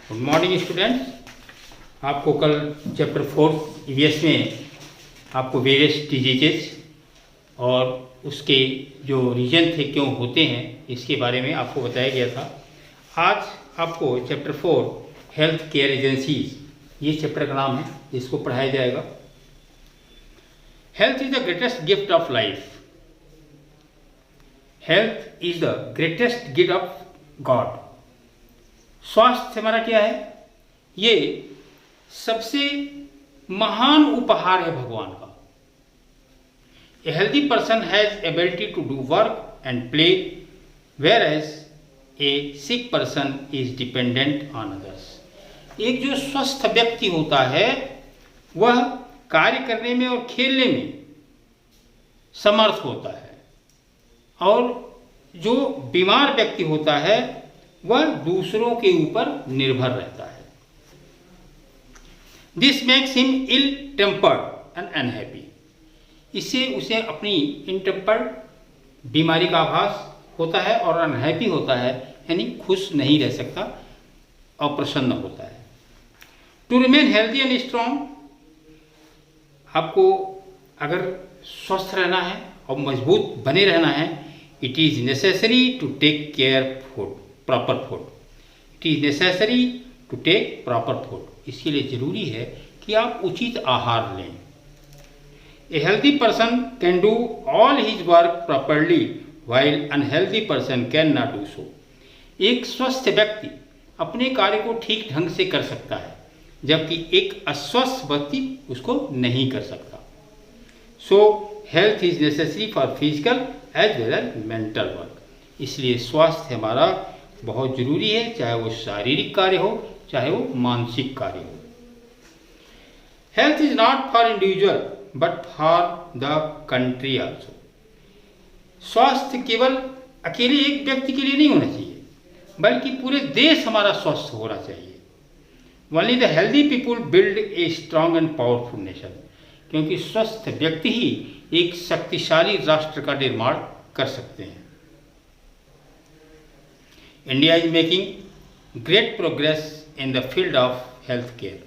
Good morning students. आपको कल chapter 4 EVS में आपको वेरियस डिजीजेस और उसके जो रीजन थे क्यों होते हैं इसके बारे में आपको बताया गया था। आज आपको चैप्टर 4 हेल्थ केयर एजेंसीज, ये चैप्टर का नाम है, इसको पढ़ाया जाएगा। Health is the greatest gift of life. Health is the greatest gift of God. स्वास्थ्य हमारा क्या है? ये सबसे महान उपहार है भगवान का। A healthy person has ability to do work and play, whereas a sick person is dependent on others. एक जो स्वस्थ व्यक्ति होता है वह कार्य करने में और खेलने में समर्थ होता है, और जो बीमार व्यक्ति होता है वह दूसरों के ऊपर निर्भर रहता है। This makes him ill tempered and unhappy. इससे उसे अपनी इनटेम्पर्ड बीमारी का आभास होता है और अनहैप्पी होता है, यानी खुश नहीं रह सकता, अप्रसन्न होता है। To remain healthy and strong, आपको अगर स्वस्थ रहना है और मजबूत बने रहना है, it is necessary to take care food, proper food. It is necessary to take proper food. इसके लिए जरूरी है कि आप उचित आहार लें। A healthy person can do all his work properly while unhealthy person can not do so. एक स्वस्थ व्यक्ति अपने कार्य को ठीक ढंग से कर सकता है, जबकि एक अस्वस्थ व्यक्ति उसको नहीं कर सकता। So health is necessary for physical as well as mental work. इसलिए स्वास्थ्य हमारा बहुत जरूरी है, चाहे वो शारीरिक कार्य हो चाहे वो मानसिक कार्य हो। Health is not for individual but for the country also. स्वास्थ्य केवल अकेले एक व्यक्ति के लिए नहीं होना चाहिए, बल्कि पूरे देश हमारा स्वस्थ होना चाहिए। Only the healthy people build a strong and powerful nation. क्योंकि स्वस्थ व्यक्ति ही एक शक्तिशाली राष्ट्र का निर्माण कर सकते हैं। India is making great progress in the field of health care.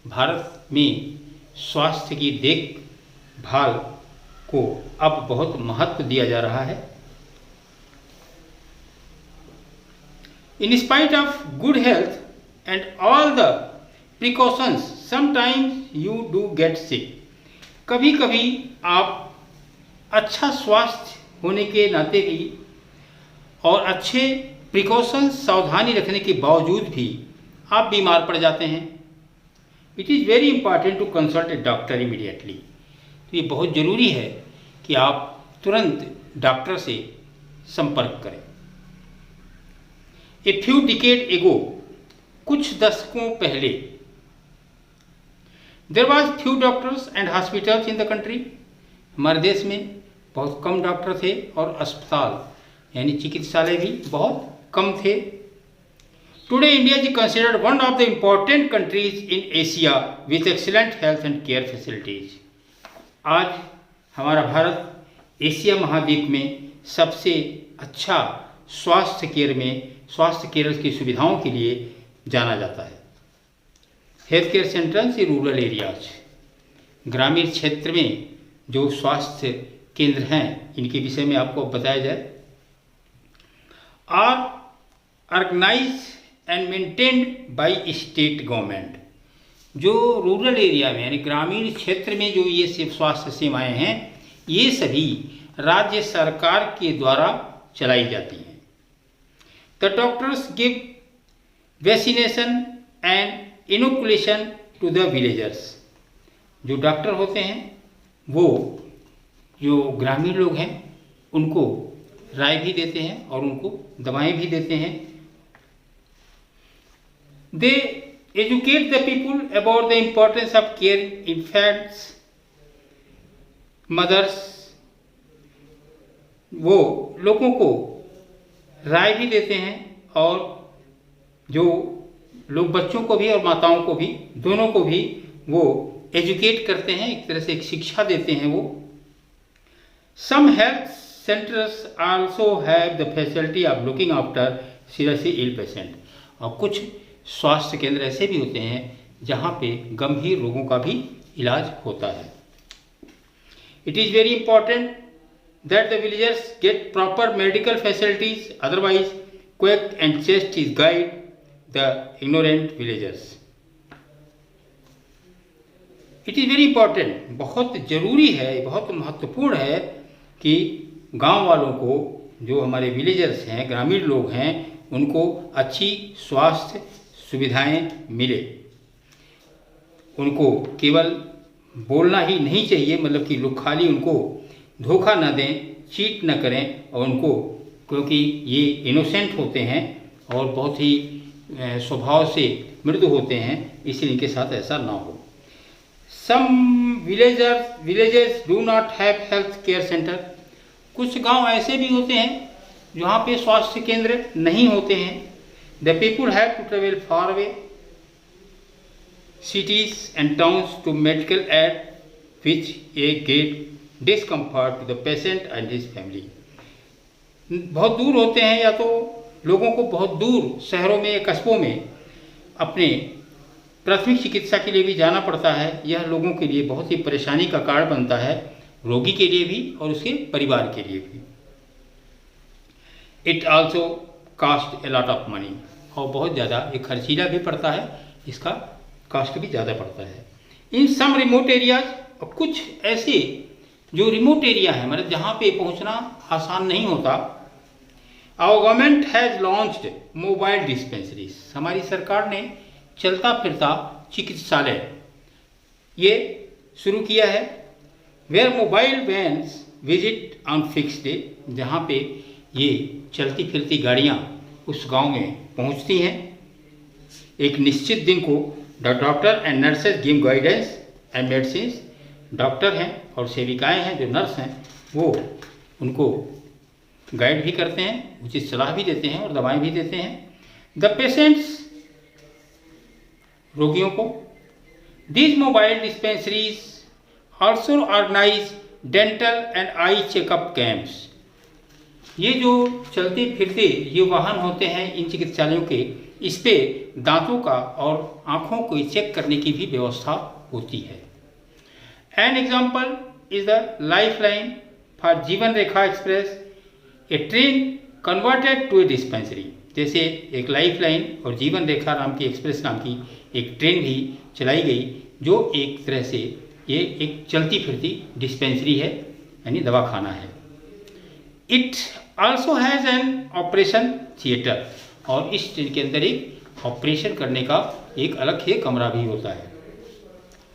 Bharat में स्वास्थ्य की देखभाल को अब बहुत महत्व दिया जा रहा है। In spite of good health and all the precautions, sometimes you do get sick. कभी कभी आप अच्छा स्वास्थ्य होने के नाते भी और अच्छे प्रिकॉशंस, सावधानी रखने के बावजूद भी आप बीमार पड़ जाते हैं। It is very important to consult a doctor immediately. तो ये बहुत ज़रूरी है कि आप तुरंत डॉक्टर से संपर्क करें। ए फ्यू डिकेड एगो, कुछ दशकों पहले, there was few doctors and hospitals in the country. हमारे देश में बहुत कम डॉक्टर थे और अस्पताल यानी चिकित्सालय भी बहुत कम थे। Today India is considered one of the important countries in Asia with excellent health and care facilities. आज हमारा भारत एशिया महाद्वीप में सबसे अच्छा स्वास्थ्य केयर की सुविधाओं के लिए जाना जाता है। Health care centres in rural areas, ग्रामीण क्षेत्र में जो स्वास्थ्य केंद्र हैं, इनके विषय में आपको बताया जाए। Are organise and maintained by state government. जो रूरल एरिया में यानी ग्रामीण क्षेत्र में जो ये स्वास्थ्य सेवाएं हैं, ये सभी राज्य सरकार के द्वारा चलाई जाती हैं। The doctors give vaccination and inoculation to the villagers. जो डॉक्टर होते हैं वो जो ग्रामीण लोग हैं उनको राय भी देते हैं और उनको दवाएं भी देते हैं। They educate the people about the importance of care infants, mothers. वो लोगों को राय भी देते हैं और जो लोग बच्चों को भी और माताओं को भी, दोनों को भी वो एजुकेट करते हैं, एक तरह से एक शिक्षा देते हैं वो। Some health centres also have the facility of looking after seriously ill patient. और कुछ स्वास्थ्य केंद्र ऐसे भी होते हैं जहाँ पे गंभीर रोगों का भी इलाज होता है। It is very important that the villagers get proper medical facilities, otherwise quake and chest is guide the ignorant villagers. It is very important, बहुत ज़रूरी है, बहुत महत्वपूर्ण है कि गांव वालों को, जो हमारे विलेजर्स हैं, ग्रामीण लोग हैं, उनको अच्छी स्वास्थ्य सुविधाएं मिले। उनको केवल बोलना ही नहीं चाहिए, मतलब कि लोग खाली उनको धोखा न दें, चीट न करें, और उनको, क्योंकि ये इनोसेंट होते हैं और बहुत ही स्वभाव से मृदु होते हैं, इसलिए इनके साथ ऐसा ना हो। Some villages do not have health care center। कुछ गांव ऐसे भी होते हैं जहाँ पे स्वास्थ्य केंद्र नहीं होते हैं। The people have to travel far away cities and towns to medical aid, which a great discomfort to the patient and his family। बहुत दूर होते हैं, या तो लोगों को बहुत दूर शहरों में, कस्बों में अपने प्राथमिक चिकित्सा के लिए भी जाना पड़ता है। यह लोगों के लिए बहुत ही परेशानी का कारण बनता है, रोगी के लिए भी और उसके परिवार के लिए भी। It also cost a lot of money, और बहुत ज़्यादा ये खर्चीला भी पड़ता है, इसका कास्ट भी ज़्यादा पड़ता है। इन सम रिमोट एरियाज, और कुछ ऐसे जो रिमोट एरिया है, मतलब जहाँ पे पहुँचना आसान नहीं होता, our government has launched mobile dispensaries. हमारी सरकार ने चलता फिरता चिकित्सालय ये शुरू किया है। Where mobile vans visit on fix day, जहाँ पे ये चलती फिरती गाड़ियाँ उस गांव में पहुँचती हैं एक निश्चित दिन को। The doctor and nurses give guidance and medicine. Doctor हैं और सेविकाएं हैं, जो नर्स हैं, वो उनको गाइड भी करते हैं, उचित सलाह भी देते हैं और दवाएं भी देते हैं। द पेशेंट्स, रोगियों को। These mobile dispensaries also organise dental and eye checkup camps. ये जो चलते फिरते ये वाहन होते हैं इन चिकित्सालयों के, इस पे दांतों का और आँखों को चेक करने की भी व्यवस्था होती है। An example is the life line for Jeevan Rekha express, a train converted to a dispensary. जैसे एक लाइफ लाइन और जीवन रेखा नाम की, एक्सप्रेस नाम की एक ट्रेन भी चलाई गई, जो एक तरह से ये एक चलती फिरती डिस्पेंसरी है, यानी दवाखाना है। It also has an operation theatre, और इस ट्रेन के अंदर एक ऑपरेशन करने का एक अलग ही कमरा भी होता है।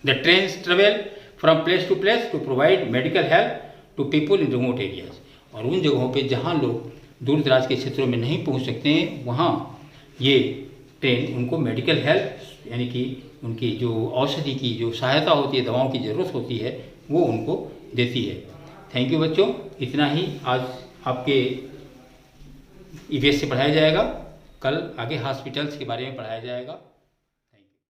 The trains travel from place to place to provide medical help to people in remote areas. और उन जगहों पे जहाँ लोग दूर दराज के क्षेत्रों में नहीं पहुँच सकते हैं, वहाँ ये ट्रेन उनको मेडिकल हेल्प, यानी कि उनकी जो औषधि की जो सहायता होती है, दवाओं की ज़रूरत होती है, वो उनको देती है। थैंक यू बच्चों, इतना ही आज आपके ईवीएस से पढ़ाया जाएगा। कल आगे हॉस्पिटल्स के बारे में पढ़ाया जाएगा।